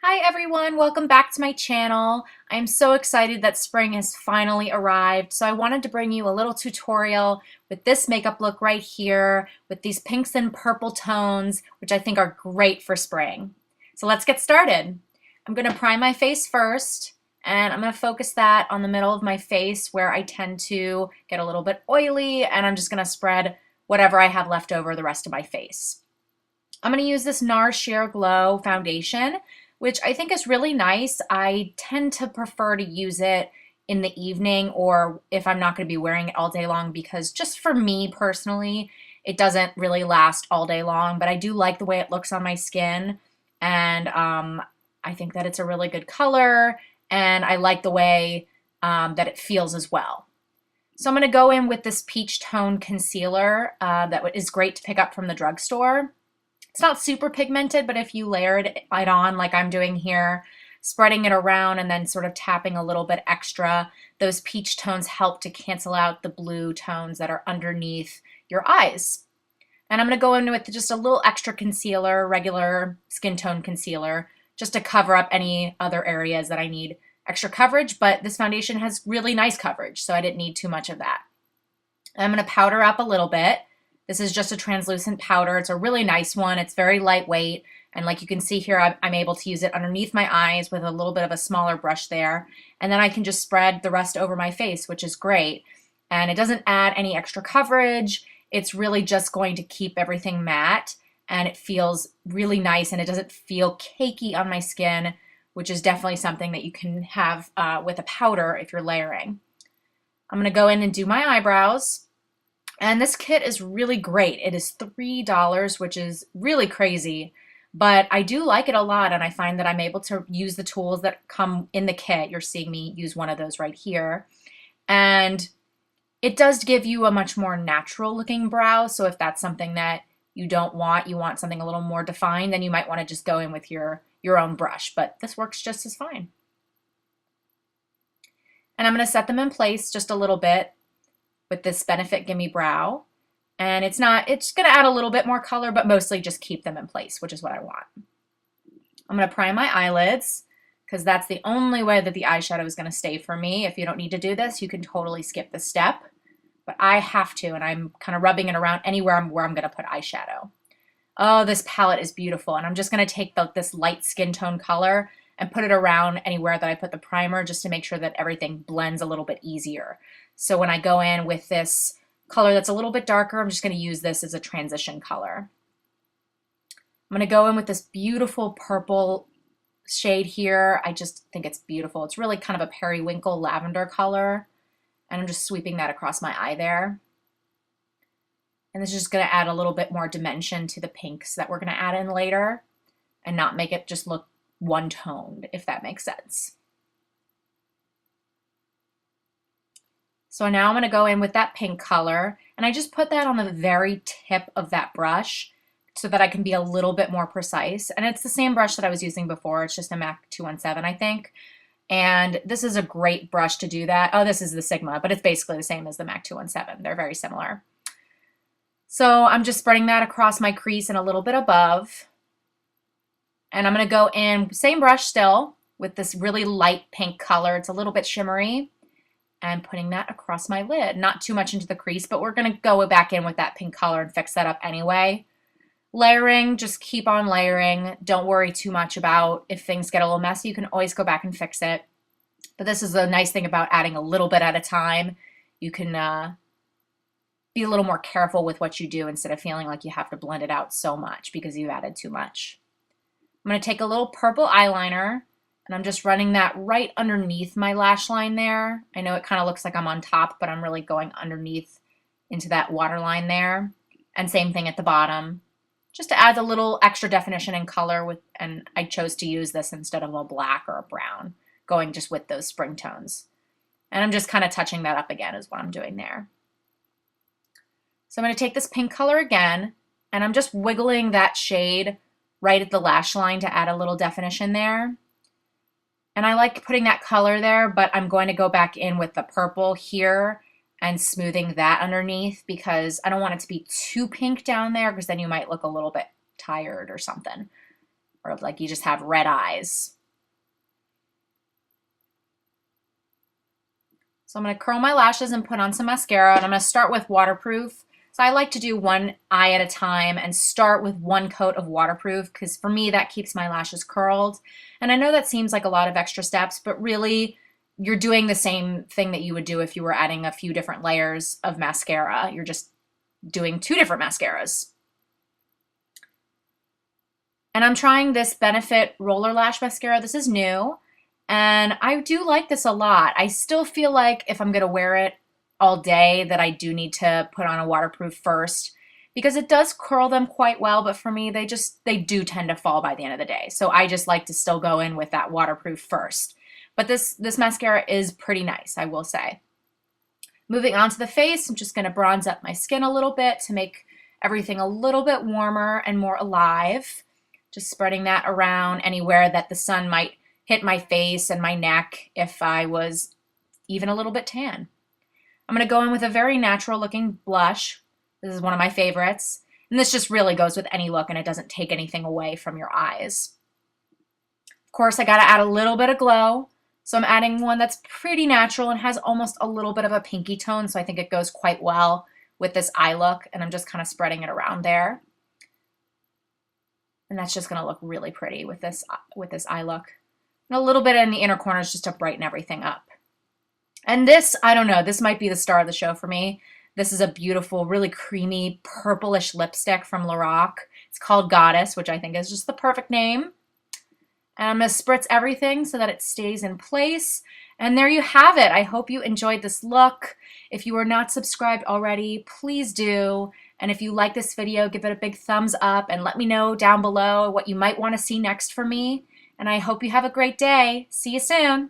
Hi everyone, welcome back to my channel. I am so excited that spring has finally arrived, so I wanted to bring you a little tutorial with this makeup look right here with these pinks and purple tones, which I think are great for spring. So let's get started. I'm going to prime my face first, and I'm going to focus that on the middle of my face where I tend to get a little bit oily, and I'm just going to spread whatever I have left over the rest of my face. I'm going to use this Nars Sheer Glow foundation, which I think is really nice. I tend to prefer to use it in the evening or if I'm not going to be wearing it all day long because just for me personally, it doesn't really last all day long, but I do like the way it looks on my skin, and I think that it's a really good color, and I like the way that it feels as well. So I'm going to go in with this peach tone concealer that is great to pick up from the drugstore. It's not super pigmented, but if you layered it on like I'm doing here, spreading it around and then sort of tapping a little bit extra, those peach tones help to cancel out the blue tones that are underneath your eyes. And I'm going to go in with just a little extra concealer, regular skin tone concealer, just to cover up any other areas that I need extra coverage, but this foundation has really nice coverage, so I didn't need too much of that. I'm going to powder up a little bit. This is just a translucent powder. It's a really nice one. It's very lightweight. And like you can see here, I'm able to use it underneath my eyes with a little bit of a smaller brush there. And then I can just spread the rest over my face, which is great. And it doesn't add any extra coverage. It's really just going to keep everything matte. And it feels really nice, and it doesn't feel cakey on my skin, which is definitely something that you can have with a powder if you're layering. I'm going to go in and do my eyebrows. And this kit is really great. It is $3, which is really crazy, but I do like it a lot, and I find that I'm able to use the tools that come in the kit. You're seeing me use one of those right here. And it does give you a much more natural looking brow, so if that's something that you don't want, you want something a little more defined, then you might want to just go in with your own brush, but this works just as fine. And I'm going to set them in place just a little bit with this Benefit Gimme Brow. And it's going to add a little bit more color, but mostly just keep them in place, which is what I want. I'm going to prime my eyelids because that's the only way that the eyeshadow is going to stay for me. If you don't need to do this, you can totally skip this step, but I have to, and I'm kind of rubbing it around anywhere where I'm going to put eyeshadow. Oh, this palette is beautiful, and I'm just going to take this light skin tone color and put it around anywhere that I put the primer just to make sure that everything blends a little bit easier. So when I go in with this color that's a little bit darker, I'm just going to use this as a transition color. I'm going to go in with this beautiful purple shade here. I just think it's beautiful. It's really kind of a periwinkle lavender color, and I'm just sweeping that across my eye there. And this is just going to add a little bit more dimension to the pinks that we're going to add in later and not make it just look one-toned, if that makes sense. So now I'm going to go in with that pink color, and I just put that on the very tip of that brush so that I can be a little bit more precise. And it's the same brush that I was using before. It's just a MAC 217, I think. And this is a great brush to do that. Oh, this is the Sigma, but it's basically the same as the MAC 217. They're very similar. So I'm just spreading that across my crease and a little bit above. And I'm going to go in, same brush still, with this really light pink color. It's a little bit shimmery. And putting that across my lid. Not too much into the crease, but we're going to go back in with that pink color and fix that up anyway. Layering, just keep on layering. Don't worry too much about if things get a little messy. You can always go back and fix it. But this is the nice thing about adding a little bit at a time. You can be a little more careful with what you do instead of feeling like you have to blend it out so much because you've added too much. I'm going to take a little purple eyeliner, and I'm just running that right underneath my lash line there. I know it kind of looks like I'm on top, but I'm really going underneath into that waterline there. And same thing at the bottom, just to add a little extra definition and color and I chose to use this instead of a black or a brown, going just with those spring tones. And I'm just kind of touching that up again is what I'm doing there. So I'm going to take this pink color again, and I'm just wiggling that shade right at the lash line to add a little definition there. And I like putting that color there, but I'm going to go back in with the purple here and smoothing that underneath because I don't want it to be too pink down there because then you might look a little bit tired or something. or like you just have red eyes. So I'm going to curl my lashes and put on some mascara, and I'm going to start with waterproof. So I like to do one eye at a time and start with one coat of waterproof because for me that keeps my lashes curled. And I know that seems like a lot of extra steps, but really you're doing the same thing that you would do if you were adding a few different layers of mascara. You're just doing 2 different mascaras. And I'm trying this Benefit Roller Lash Mascara. This is new, and I do like this a lot. I still feel like if I'm going to wear it all day that I do need to put on a waterproof first because it does curl them quite well, but for me, they do tend to fall by the end of the day. So I just like to still go in with that waterproof first. But this mascara is pretty nice, I will say. Moving on to the face, I'm just going to bronze up my skin a little bit to make everything a little bit warmer and more alive. Just spreading that around anywhere that the sun might hit my face and my neck if I was even a little bit tan. I'm going to go in with a very natural looking blush. This is one of my favorites. And this just really goes with any look and it doesn't take anything away from your eyes. Of course, I got to add a little bit of glow. So I'm adding one that's pretty natural and has almost a little bit of a pinky tone. So I think it goes quite well with this eye look. And I'm just kind of spreading it around there. And that's just going to look really pretty with this eye look. And a little bit in the inner corners just to brighten everything up. And this, I don't know, this might be the star of the show for me. This is a beautiful, really creamy, purplish lipstick from Lorac. It's called Goddess, which I think is just the perfect name. And I'm going to spritz everything so that it stays in place. And there you have it. I hope you enjoyed this look. If you are not subscribed already, please do. And if you like this video, give it a big thumbs up and let me know down below what you might want to see next from me. And I hope you have a great day. See you soon.